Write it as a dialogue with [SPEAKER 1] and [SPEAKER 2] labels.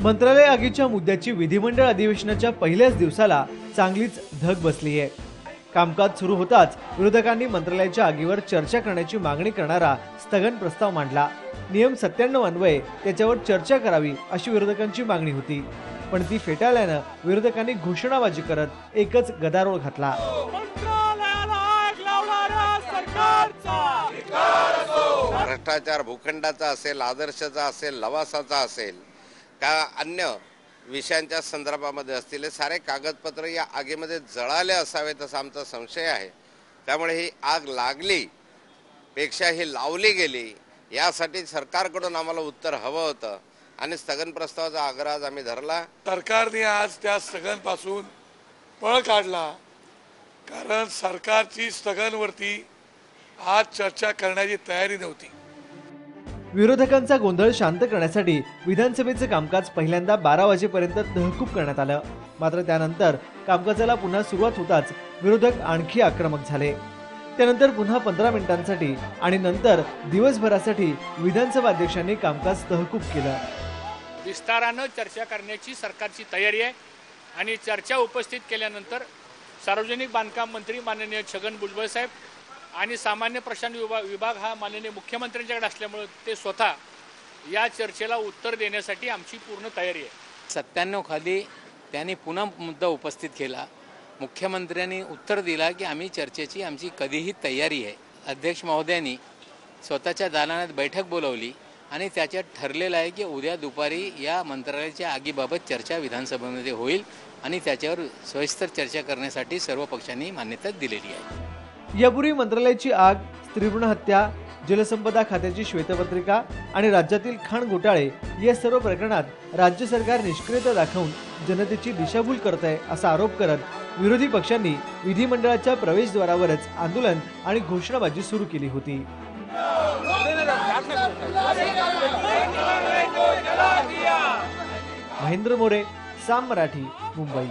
[SPEAKER 1] मंत्रालय आगीच्या मुद्द्याची विधिमंडळ अधिवेशनाच्या पहिल्याच दिवसाला चांगलीच धग बसली आहे। कामकाज सुरू होताच विरोधकांनी मंत्रालयाच्या आगीवर चर्चा करण्याची मागणी करणारा स्थगन प्रस्ताव मांडला। नियम 97 अन्वये त्याच्यावर चर्चा करावी अशी विरोधकांची मागणी होती, पण ती फेटाळल्याने विरोधकांनी घोषणाबाजी करत एकच गदारोळ घातला।
[SPEAKER 2] भ्रष्टाचार भूखंडाचा असेल, आदर्शाचा असेल, लवासाचा असेल का अन्य विषयांच्या संदर्भामध्ये असतील, सारे कागदपत्र या आगीमध्ये जळाले असावेत असा आमचा संशय आहे। त्यामुळे ही आग लागली पेक्षा ही लावली गेली यासाठी सरकारकडून आम्हाला उत्तर हवं होतं आणि स्थगन प्रस्तावाचा आग्रह आज आम्ही धरला।
[SPEAKER 3] सरकारने आज त्या स्थगनपासून पळ काढला, कारण सरकारची स्थगनवरती आज चर्चा करण्याची तयारी नव्हती।
[SPEAKER 1] विरोधकांचा गोंधळ शांत करण्यासाठी विधानसभेचे कामकाज पहिल्यांदा 12 वाजेपर्यंत तहकूब करण्यात आलं। मात्र त्यानंतर कामकाजाला पुन्हा सुरुवात होताच विरोधक आणखी आक्रमक झाले। त्यानंतर पुन्हा 15 मिनिटांसाठी आणि नंतर दिवसभरासाठी विधानसभा अध्यक्षांनी कामकाज तहकूब केलं।
[SPEAKER 4] विस्ताराने चर्चा करण्याची सरकारची तयारी आहे आणि चर्चा उपस्थित केल्यानंतर सार्वजनिक बांधकाम मंत्री माननीय छगन भुजबळ साहेब आणि सामान्य प्रशासन विभाग हा माननीय मुख्यमंत्र्यांच्याकडे असल्यामुळे ते स्वतः या चर्चेला उत्तर देण्यासाठी आमची पूर्ण तयारी आहे।
[SPEAKER 5] 97 खाली त्यांनी पुन्हा मुद्दा उपस्थित केला। मुख्यमंत्र्यांनी उत्तर दिला की आम्ही चर्चेची आमची कधीही तयारी आहे। अध्यक्ष महोदयांनी स्वतःच्या दालनात बैठक बोलावली आणि त्याच्यात ठरलेलं आहे की उद्या दुपारी या मंत्रालयाच्या आगीबाबत चर्चा विधानसभेमध्ये होईल आणि त्याच्यावर सविस्तर चर्चा करण्यासाठी सर्व पक्षांनी मान्यता दिलेली आहे।
[SPEAKER 1] यापूर्वी मंत्रालयाची आग, स्त्रीभ्रूण हत्या, जलसंपदा खात्याची श्वेतपत्रिका आणि राज्यातील खाण घोटाळे या सर्व प्रकरणात राज्य सरकार निष्क्रियता दाखवून जनतेची दिशाभूल करत आहे असा आरोप करत विरोधी पक्षांनी विधिमंडळाच्या प्रवेशद्वारावरच आंदोलन आणि घोषणाबाजी सुरू केली होती। महेंद्र मोरे, साम मराठी, मुंबई।